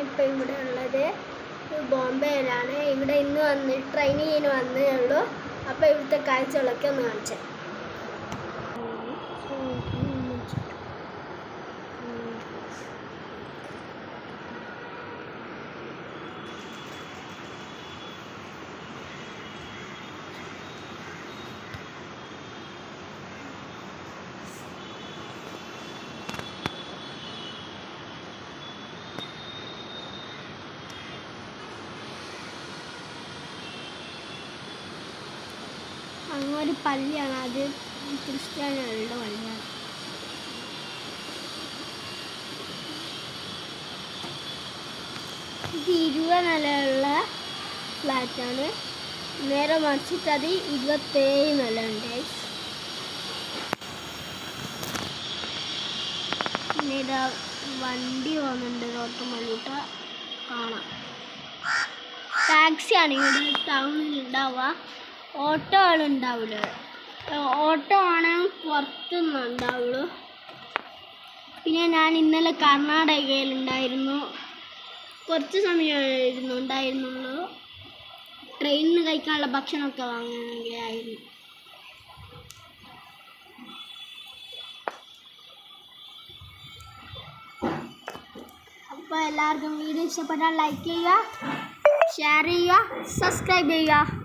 ഞാനിപ്പോൾ ഇവിടെ ഉള്ളത് ബോംബെയിലാണ്. ഇവിടെ ഇന്ന് ട്രെയിനിങ്ങിന് വന്നേ ഉള്ളൂ. അപ്പോൾ ഇവിടുത്തെ കാഴ്ചകളൊക്കെ ഒന്ന് കാണിച്ചു. അങ്ങൊരു പള്ളിയാണ്, അത് ക്രിസ്ത്യാനികളുടെ പള്ളിയാണ്. ഇത് 20 നിലയുള്ള ഫ്ലാറ്റാണ്. നേരെ മറിച്ചിട്ട് അത് 27 നില ഉണ്ട്. പിന്നെ വണ്ടി വന്നിട്ടുണ്ട്, റോട്ട് മല്ലിട്ട കാണാം. ടാക്സിയാണ് ഇവിടെ ടൗണിൽ ഉണ്ടാവുക. ഓട്ടോകളുണ്ടാവില്ല. ഓട്ടോ ആണെങ്കിൽ പുറത്തുനിന്ന് ഉണ്ടാവുള്ളൂ. പിന്നെ ഞാൻ ഇന്നലെ കർണാടകയിലുണ്ടായിരുന്നു. കുറച്ച് സമയമായിരുന്നു ഉണ്ടായിരുന്നുള്ളൂ. ട്രെയിനിന് കഴിക്കാനുള്ള ഭക്ഷണമൊക്കെ വാങ്ങാനായിരുന്നു. അപ്പോൾ എല്ലാവർക്കും വീഡിയോ ഇഷ്ടപ്പെട്ടാൽ ലൈക്ക് ചെയ്യുക, ഷെയർ ചെയ്യുക, സബ്സ്ക്രൈബ് ചെയ്യുക.